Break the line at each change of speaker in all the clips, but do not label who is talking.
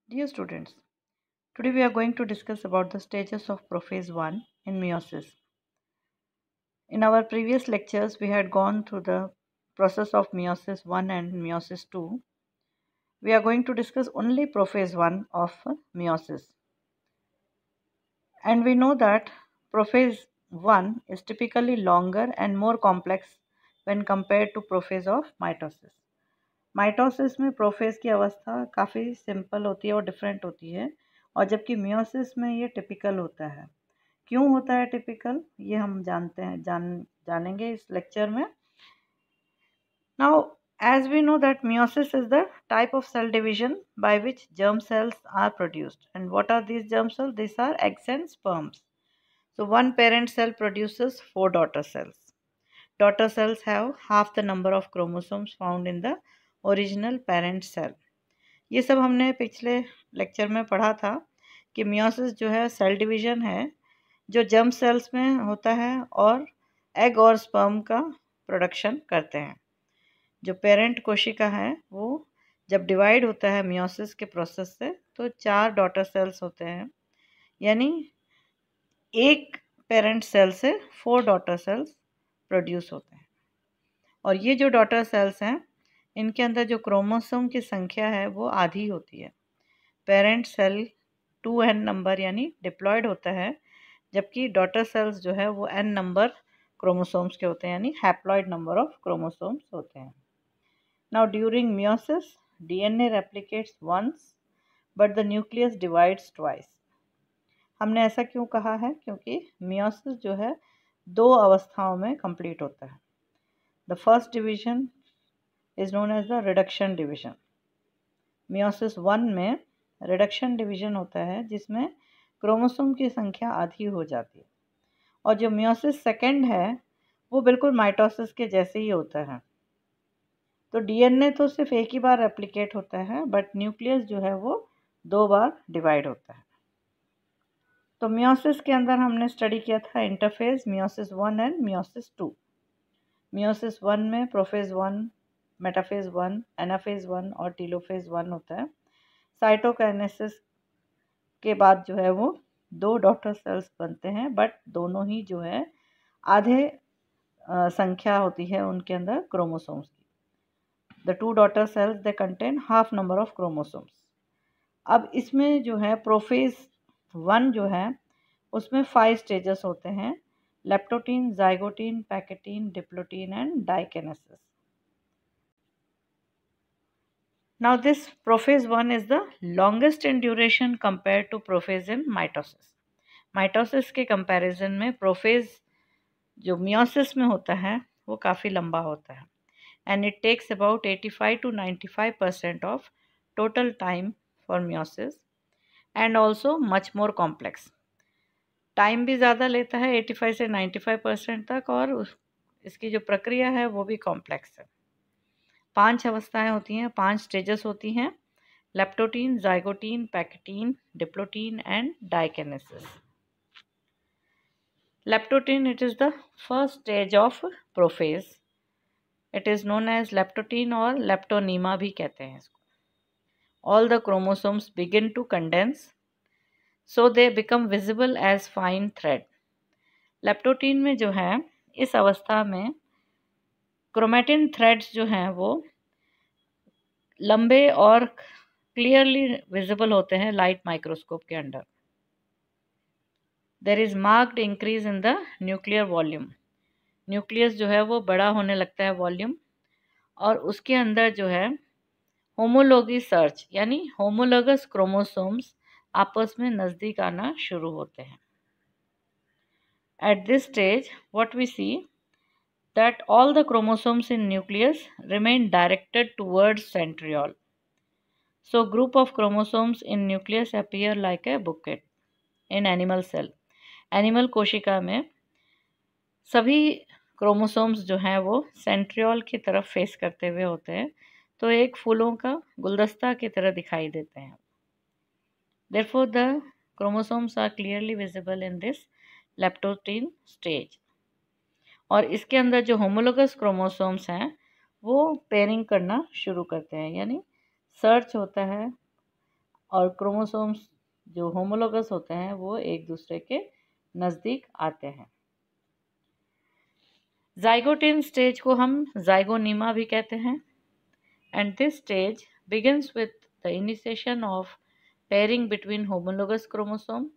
Dear students, today we are going to discuss about the stages of prophase 1 in meiosis. In our previous lectures, we had gone through the process of meiosis 1 and meiosis 2. We are going to discuss only prophase 1 of meiosis. And we know that prophase 1 is typically longer and more complex when compared to prophase of mitosis. Mitosis में prophase की अवस्था काफ़ी simple होती है और different होती है, और जबकि मियोसिस में ये टिपिकल होता है। क्यों होता है टिपिकल, ये हम जानेंगे इस लेक्चर में। Now as we know that meiosis is the type of cell division by which germ cells are produced, and what are these germ cells? These are eggs and sperms. So one parent cell produces 4 daughter cells. Daughter cells have half the number of chromosomes found in the original parent cell. ये सब हमने पिछले lecture में पढ़ा था कि meiosis जो है सेल डिवीजन है जो जर्म सेल्स में होता है और एग और स्पर्म का प्रोडक्शन करते हैं। जो पेरेंट कोशिका है वो जब डिवाइड होता है मियोसिस के प्रोसेस से तो 4 डॉटर सेल्स होते हैं, यानी एक पेरेंट सेल से 4 डॉटर सेल्स प्रोड्यूस होते हैं। और ये जो डॉटर सेल्स हैं इनके अंदर जो क्रोमोसोम की संख्या है वो आधी होती है। पेरेंट सेल 2n नंबर यानी डिप्लॉयड होता है, जबकि डॉटर सेल्स जो है वो n नंबर क्रोमोसोम्स के होते हैं, यानी हैप्लॉयड नंबर ऑफ क्रोमोसोम्स होते हैं। Now during meiosis DNA replicates once but the nucleus divides twice. हमने ऐसा क्यों कहा है? क्योंकि मियोसिस जो है 2 अवस्थाओं में कंप्लीट होता है। The first division is known as the reduction division. Meiosis 1 में रिडक्शन डिवीजन होता है जिसमें क्रोमोसोम की संख्या आधी हो जाती है, और जो मियोसिस सेकेंड है वो बिल्कुल माइटोसिस के जैसे ही होता है। तो डीएनए तो सिर्फ एक ही बार रेप्लिकेट होता है, बट न्यूक्लियस जो है वो 2 बार डिवाइड होता है। तो मियोसिस के अंदर हमने स्टडी किया था interphase meiosis 1 and meiosis 2। Meiosis 1 में प्रोफेज 1, मेटाफेज 1, एनाफेज 1 और टीलोफेज 1 होता है। साइटोकाइनेसिस के बाद जो है वो 2 डॉटर सेल्स बनते हैं, बट दोनों ही जो है आधे संख्या होती है उनके अंदर क्रोमोसोम्स की। The 2 daughter cells they contain half number of chromosomes. अब इसमें जो है प्रोफेज 1 जो है उसमें 5 स्टेजेस होते हैं: leptotene, zygotene, pachytene, diplotene and डाइकेनेसिस। Now this prophase 1 is the longest in duration compared to prophase in mitosis. Mitosis के कंपैरिजन में प्रोफेज जो मियोसिस में होता है वो काफ़ी लंबा होता है, and it takes about 85 to 95% of total time for meiosis and also much more complex. Time भी ज़्यादा लेता है 85 से 95% तक, और इसकी जो प्रक्रिया है वो भी कॉम्प्लेक्स है। 5 अवस्थाएं होती हैं, 5 स्टेजेस होती हैं: leptotene, zygotene, pachytene, diplotene and डाइकेनेसिस। Leptotene, it is the first stage of prophase. It is known as leptotene और लेप्टोनीमा भी कहते हैं इसको। All the chromosomes begin to condense, so they become visible as fine thread. Leptotene में जो है इस अवस्था में क्रोमेटिन थ्रेड्स जो हैं वो लंबे और क्लियरली विजिबल होते हैं लाइट माइक्रोस्कोप के under. There is marked increase in the nuclear volume. Nucleus जो है वो बड़ा होने लगता है वॉल्यूम, और उसके अंदर जो है होमोलॉगी सर्च यानी होमोलॉगस क्रोमोसोम्स आपस में नज़दीक आना शुरू होते हैं। At this stage what we see that all the chromosomes in nucleus remain directed towards centriole. So group of chromosomes in nucleus appear like a bouquet in animal cell. Animal कोशिका में सभी क्रोमोसोम्स जो हैं वो centriole की तरफ face करते हुए होते हैं, तो एक फूलों का गुलदस्ता की तरह दिखाई देते हैं। Therefore the chromosomes are clearly visible in this leptotene stage. और इसके अंदर जो होमोलोगस क्रोमोसोम्स हैं वो पेयरिंग करना शुरू करते हैं, यानी सर्च होता है और क्रोमोसोम्स जो होमोलोगस होते हैं वो एक दूसरे के नज़दीक आते हैं। जाइगोटिन स्टेज को हम जाइगोनीमा भी कहते हैं, and this stage begins with the initiation of pairing between homologous chromosome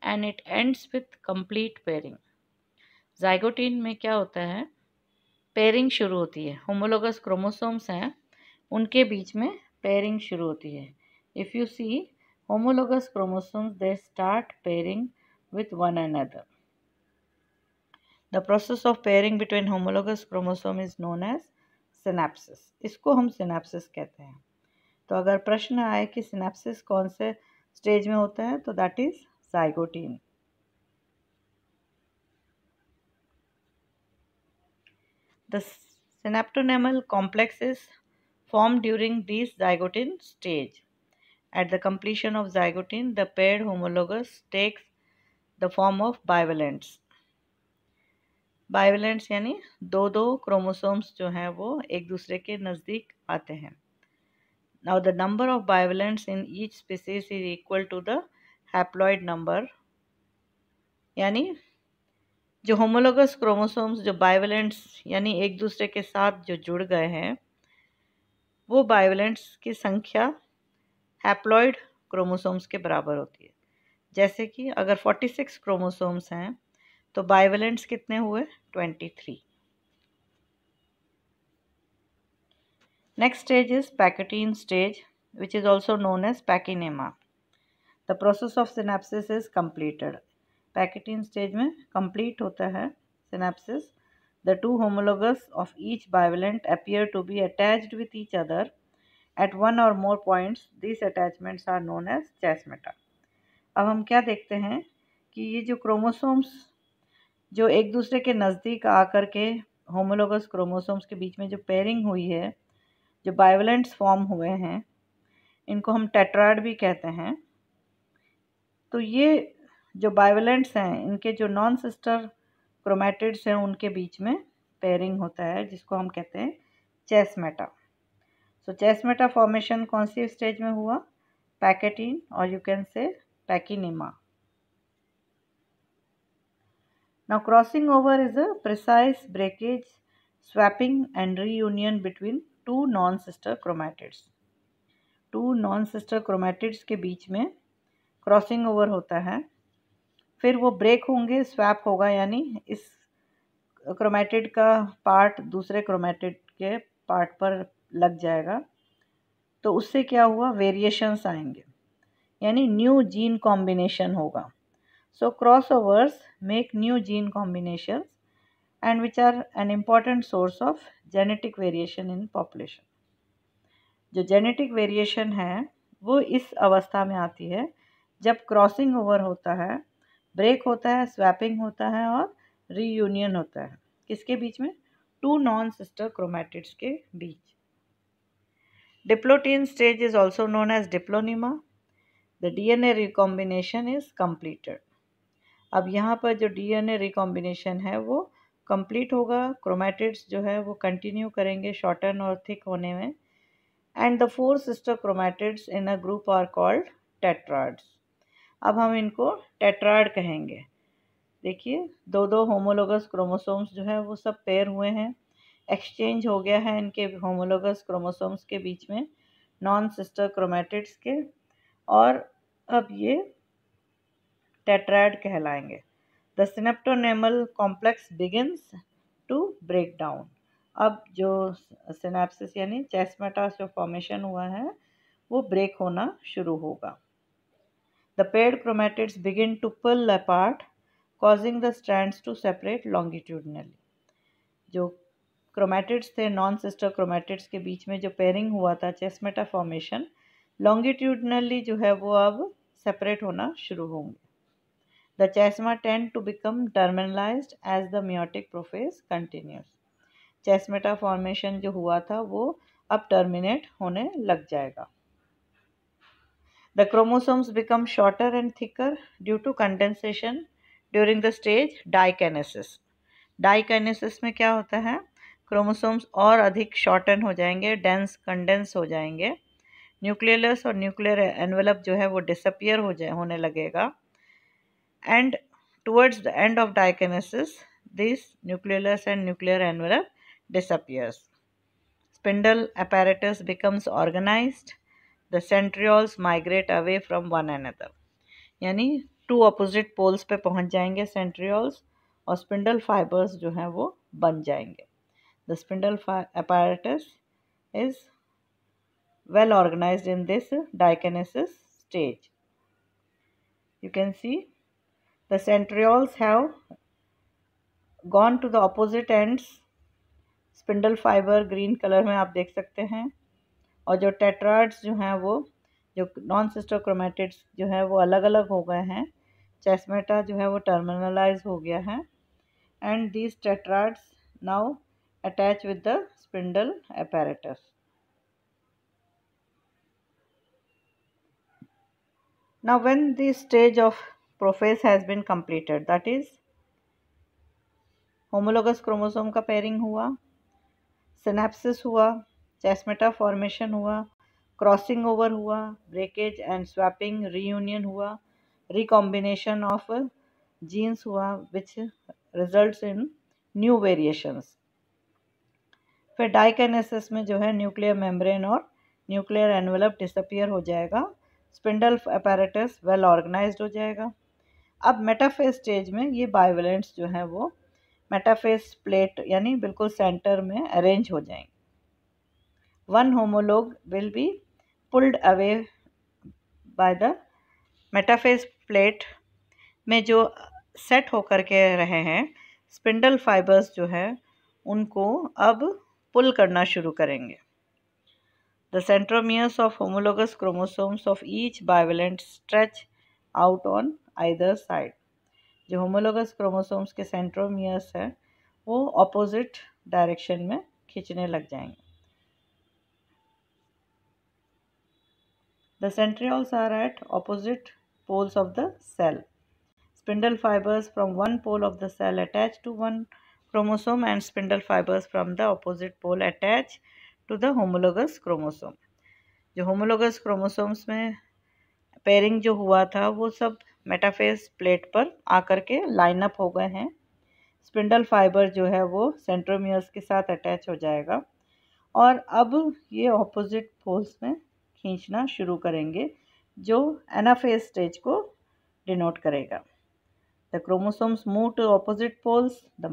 and it ends with complete pairing. Zygotene में क्या होता है, पेयरिंग शुरू होती है, होमोलोगस क्रोमोसोम्स हैं उनके बीच में पेयरिंग शुरू होती है। If you see homologous chromosomes, they start pairing with one another. The process of pairing between homologous chromosome is known as synapsis. इसको हम synapsis कहते हैं। तो अगर प्रश्न आए कि synapsis कौन से स्टेज में होता है तो that is zygote. The synaptonemal complex is formed during this zygote stage. At the completion of zygote, the paired homologous takes the form of bivalents. बाइवेलेंट्स यानी दो दो क्रोमोसोम्स जो हैं वो एक दूसरे के नज़दीक आते हैं। Now the number of bivalents in each species is equal to the haploid number, यानी जो होमोलोगस क्रोमोसोम्स जो बाइवेलेंट्स यानी एक दूसरे के साथ जो जुड़ गए हैं वो बाइवेलेंट्स की संख्या हैप्लॉइड क्रोमोसोम्स के बराबर होती है। जैसे कि अगर 46 क्रोमोसोम्स हैं तो बाइवेलेंट्स कितने हुए, 23। Next stage is Pachytene stage, which is also known as pachynyma. The process of synapsis is completed. Pachytene stage में complete होता है synapsis. The two homologous of each bivalent appear to be attached with each other at one or more points. These attachments are known as chiasmata. अब हम क्या देखते हैं कि ये जो क्रोमोसोम्स जो एक दूसरे के नज़दीक आकर के होमोलोगस क्रोमोसोम्स के बीच में जो पेयरिंग हुई है, जो बाइवेलेंट्स फॉर्म हुए हैं, इनको हम टेट्राड भी कहते हैं। तो ये जो बाइवेलेंट्स हैं इनके जो नॉन सिस्टर क्रोमैटिड्स हैं उनके बीच में पेयरिंग होता है जिसको हम कहते हैं चेस्मेटा। सो चेस्मेटा फॉर्मेशन कौन सी स्टेज में हुआ, पैकेटीन और you can say pachynema. Now crossing over is a precise breakage, swapping and reunion between two non sister chromatids. Two non sister chromatids के बीच में क्रॉसिंग ओवर होता है, फिर वो ब्रेक होंगे, स्वैप होगा, यानी इस क्रोमैटिड का पार्ट दूसरे क्रोमैटिड के पार्ट पर लग जाएगा। तो उससे क्या हुआ, वेरिएशंस आएंगे, यानी न्यू जीन कॉम्बिनेशन होगा। So cross overs make new gene combinations and which are an important source of genetic variation in population. जो जेनेटिक वेरिएशन है वो इस अवस्था में आती है जब क्रॉसिंग ओवर होता है, ब्रेक होता है, स्वैपिंग होता है और रीयूनियन होता है। किसके बीच में, टू नॉन सिस्टर क्रोमैटिड्स के बीच। Diplotene stage is also known as diplonema. The DNA recombination is completed. अब यहाँ पर जो डीएनए रिकॉम्बिनेशन है वो कंप्लीट होगा, क्रोमैटिड्स जो है वो कंटिन्यू करेंगे शॉर्टन और थिक होने में, and the four sister chromatids in a group are called tetrads. अब हम इनको टेट्राड कहेंगे। देखिए दो दो होमोलोगस क्रोमोसोम्स जो है वो सब पेयर हुए हैं, एक्सचेंज हो गया है इनके होमोलोगस क्रोमोसोम्स के बीच में नॉन सिस्टर क्रोमैटिड्स के, और अब ये टेट्राड कहलाएंगे। The synaptonemal complex begins to break down. अब जो सिनेप्सिस यानी चेस्मेटा जो फॉर्मेशन हुआ है वो ब्रेक होना शुरू होगा। The paired chromatids begin to pull apart causing the strands to separate longitudinally. जो क्रोमैटिड्स थे नॉन सिस्टर क्रोमैटिड्स के बीच में जो पेयरिंग हुआ था चेस्मेटा फॉर्मेशन, लॉन्गिट्यूडनली जो है वो अब सेपरेट होना शुरू होंगे। The chiasma tend to become terminalized as the meiotic prophase continues. Chiasmata formation जो हुआ था वो अब टर्मिनेट होने लग जाएगा। The chromosomes become shorter and thicker due to condensation during the stage diakinesis. Diakinesis में क्या होता है, क्रोमोसोम्स और अधिक शॉर्टन हो जाएंगे, डेंस कंडेंस हो जाएंगे न्यूक्लियस और न्यूक्लियर एनवेलप जो है वो डिसअपियर होने लगेगा। And towards the end of डाइकेनेसिस this nucleus and nuclear envelope disappears. Spindle apparatus becomes organized. The centrioles migrate away from one another. यानी टू अपोजिट पोल्स पे पहुंच जाएंगे सेंट्रियोल्स और स्पिंडल फाइबर्स जो हैं वो बन जाएंगे। The spindle apparatus is well organized in this dikinesis stage. You can see the centrioles have gone to the opposite ends. Spindle fibre green colour में आप देख सकते हैं, और जो टेट्राड्स जो हैं वो जो नॉन सिस्टर क्रोमेटिड्स जो है वो अलग अलग हो गए हैं। चेस्मेटा जो है वो टर्मिनलाइज हो गया है and these टेट्राड्स now attach with the spindle apparatus. Now when the stage of prophase has been completed, that is homologous chromosome का पेयरिंग हुआ, सिनेप्सिस हुआ, चेस्मेटा फॉर्मेशन हुआ, क्रॉसिंग ओवर हुआ, ब्रेकेज एंड स्वैपिंग रीयूनियन हुआ, रिकॉम्बिनेशन ऑफ जीन्स हुआ which results in new variations. फिर diakinesis में जो है न्यूक्लियर मेम्ब्रेन और न्यूक्लियर एनवेलप डिसअपियर हो जाएगा, स्पिंडल apparatus वेल ऑर्गेनाइज्ड हो जाएगा। अब मेटाफेज स्टेज में ये बाइवेलेंट्स जो है वो मेटाफेज प्लेट यानी बिल्कुल सेंटर में अरेंज हो जाएंगे। One homologue will be pulled away by the metaphase plate में जो सेट होकर के रहे हैं स्पिंडल फाइबर्स जो है उनको अब पुल करना शुरू करेंगे। The centromeres of homologous chromosomes of each bivalent stretch out on either side. जो होमोलोगस क्रोमोसोम्स के सेंट्रोमियर्स हैं वो ऑपोजिट डायरेक्शन में खींचने लग जाएंगे। The centrioles are at opposite poles of the cell. Spindle fibers from one pole of the cell attach to one chromosome and spindle fibers from the opposite pole attach to the homologous chromosome. जो homologous chromosomes में pairing जो हुआ था वो सब metaphase plate पर आकर के लाइन अप हो गए हैं। स्पिंडल फाइबर जो है वो सेंट्रोमियर्स के साथ अटैच हो जाएगा और अब ये ऑपोजिट पोल्स में खींचना शुरू करेंगे जो एनाफेज स्टेज को डिनोट करेगा। The chromosomes move to opposite poles, the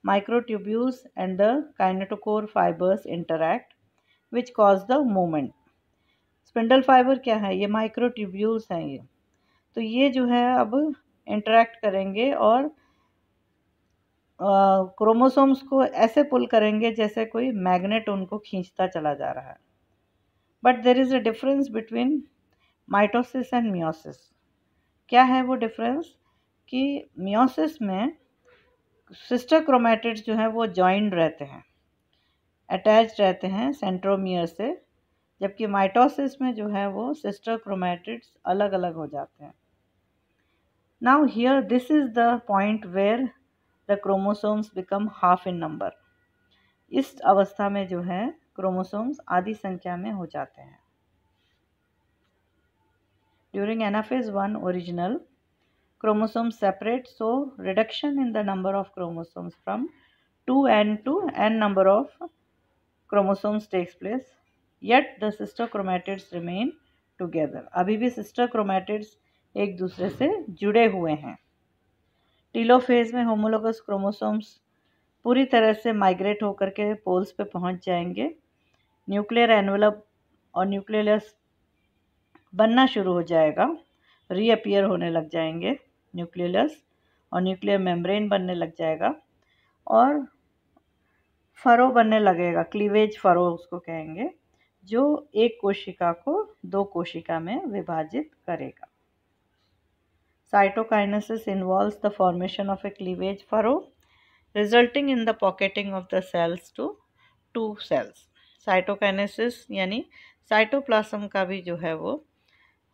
microtubules and the kinetochore fibres interact which cause the movement. Spindle fibre क्या है? ये माइक्रोट्यूब्यूल्स हैं। ये तो ये जो है अब इंटरैक्ट करेंगे और क्रोमोसोम्स को ऐसे पुल करेंगे जैसे कोई मैग्नेट उनको खींचता चला जा रहा है। But there is a difference between mitosis and meiosis. क्या है वो डिफरेंस? कि मियोसिस में सिस्टर क्रोमैटिड्स जो हैं वो जॉइंड रहते हैं, अटैच्ड रहते हैं सेंट्रोमियर से, जबकि माइटोसिस में जो है वो सिस्टर क्रोमैटिड्स अलग अलग हो जाते हैं। Now here this is the point where the chromosomes become half in number. इस अवस्था में जो है क्रोमोसोम्स आधी संख्या में हो जाते हैं। During anaphase 1 original chromosomes separate, so reduction in the number of chromosomes from 2n to n number of chromosomes takes place, yet the sister chromatids remain together. अभी भी sister chromatids एक दूसरे से जुड़े हुए हैं। टीलोफेज में होमोलोगस क्रोमोसोम्स पूरी तरह से माइग्रेट होकर के पोल्स पे पहुंच जाएंगे, न्यूक्लियर एनवेलप और न्यूक्लियस बनना शुरू हो जाएगा, रीअपियर होने लग जाएंगे न्यूक्लियस और न्यूक्लियर मेम्ब्रेन बनने लग जाएगा और फरो बनने लगेगा, क्लीवेज फरो उसको कहेंगे, जो एक कोशिका को दो कोशिका में विभाजित करेगा। Cytokinesis involves the formation of a cleavage furrow resulting in the pocketing of the cells to two cells. Cytokinesis यानी साइटोप्लाज्म का भी जो है वो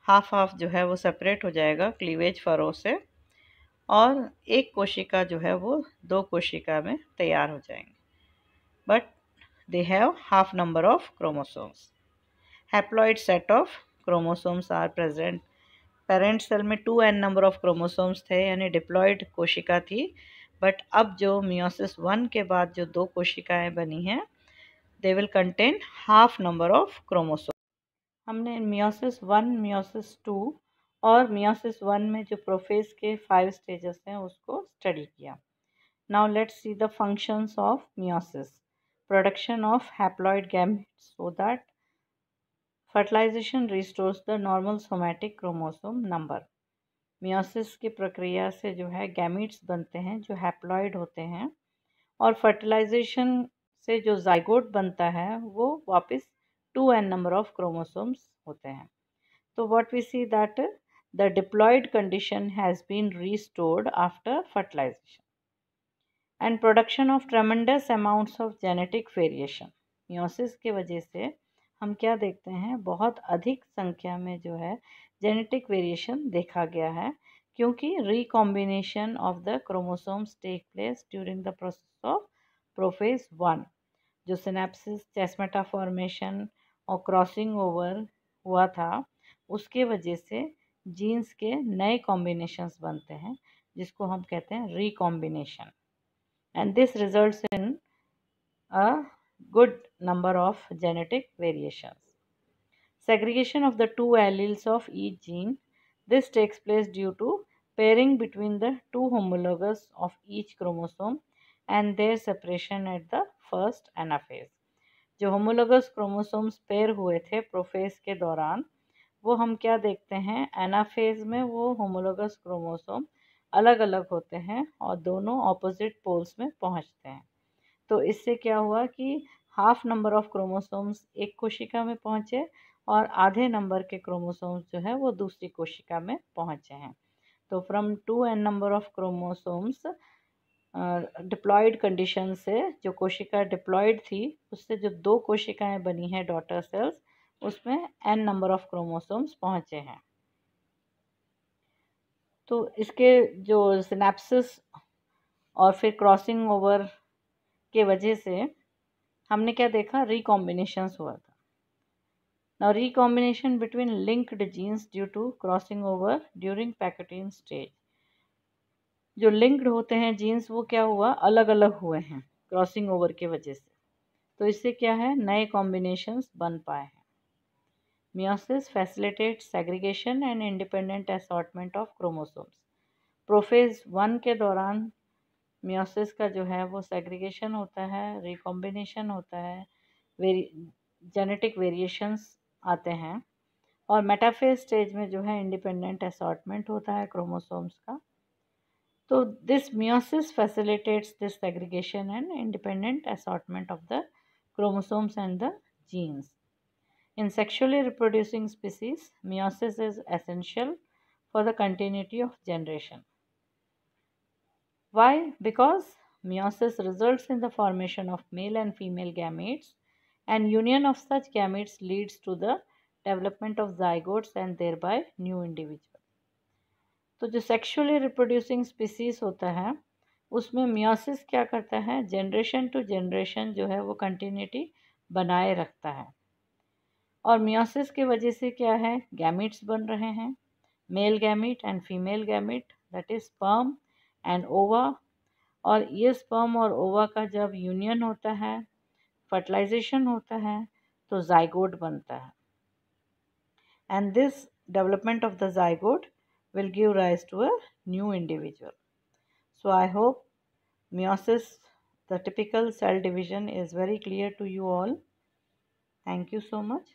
हाफ जो है वो सेपरेट हो जाएगा क्लीवेज फरो से और एक कोशिका जो है वो दो कोशिका में तैयार हो जाएंगे, but they have half number of chromosomes. Haploid set of chromosomes are present. Parent cell में 2n नंबर ऑफ क्रोमोसोम्स थे, यानी डिप्लॉयड कोशिका थी। बट अब जो मियोसिस 1 के बाद जो दो कोशिकाएं बनी हैं, they will contain half number of chromosome. हमने मियोसिस 1, मियोसिस 2 और मियोसिस 1 में जो प्रोफेज के 5 स्टेजेस हैं उसको स्टडी किया। Now let's see the functions of meiosis. Production of haploid gametes so that fertilisation restores the normal somatic chromosome number. Meiosis की प्रक्रिया से जो है गैमीट्स बनते हैं जो हैप्लॉइड होते हैं, और फर्टिलाइजेशन से जो जाइगोट बनता है वो वापस 2n नंबर ऑफ क्रोमोसोम्स होते हैं। तो what we see that the diploid condition has been restored after fertilisation and production of tremendous amounts of genetic variation. Meiosis की वजह से हम क्या देखते हैं, बहुत अधिक संख्या में जो है जेनेटिक वेरिएशन देखा गया है, क्योंकि recombination of the chromosomes take place during the process of prophase 1। जो सिनेप्सिस, चेस्मेटा फॉर्मेशन और क्रॉसिंग ओवर हुआ था, उसके वजह से जीन्स के नए कॉम्बिनेशंस बनते हैं जिसको हम कहते हैं recombination, and this results in a good number of genetic variations. Segregation of the two alleles of each gene. This takes place due to pairing between the two homologs of each chromosome and their separation at the first anaphase. जो homologous chromosomes pair हुए थे prophase के दौरान, वो हम क्या देखते हैं, एनाफेज में वो होमोलोगस क्रोमोसोम अलग अलग होते हैं और दोनों ऑपोजिट पोल्स में पहुंचते हैं। तो इससे क्या हुआ कि हाफ नंबर ऑफ क्रोमोसोम्स एक कोशिका में पहुंचे और आधे नंबर के क्रोमोसोम्स जो है वो दूसरी कोशिका में पहुंचे हैं। तो from 2n number of chromosomes diploid condition से जो कोशिका डिप्लॉयड थी उससे जो दो कोशिकाएं बनी हैं डॉटर सेल्स, उसमें n नंबर ऑफ क्रोमोसोम्स पहुंचे हैं। तो इसके जो सिनेप्सिस और फिर क्रॉसिंग ओवर के वजह से हमने क्या देखा, रिकॉम्बिनेशंस हुआ था। Now recombination between linked genes due to crossing over during pachytene stage. जो लिंक्ड होते हैं जीन्स वो क्या हुआ, अलग अलग हुए हैं क्रॉसिंग ओवर के वजह से, तो इससे क्या है, नए कॉम्बिनेशंस बन पाए हैं। Meiosis facilitate segregation and independent assortment of chromosomes. Prophase 1 के दौरान मियोसिस का जो है वो सेग्रीगेशन होता है, रिकॉम्बिनेशन होता है, जेनेटिक वेरिएशंस आते हैं, और मेटाफेज स्टेज में जो है इंडिपेंडेंट असॉर्टमेंट होता है क्रोमोसोम्स का। तो this meiosis facilitates this segregation and independent assortment of the chromosomes and the genes. In sexually reproducing species, meiosis is essential for the continuity of generation. Why? Because meiosis results in the formation of male and female gametes, and union of such gametes leads to the development of zygotes and thereby new individuals. तो जो sexually reproducing species होता है उसमें meiosis क्या करता है, generation to generation जो है वो कंटिन्यूटी बनाए रखता है। और मियोसिस की वजह से क्या है, गैमीट्स बन रहे हैं, male gamete and female gamete, that is sperm and ओवा। और ये स्पर्म और ओवा का जब यूनियन होता है, फर्टिलाइजेशन होता है, तो जाइगोट बनता है, and this development of the zygote will give rise to a new individual. So I hope meiosis, the typical cell division, is very clear to you all. Thank you so much.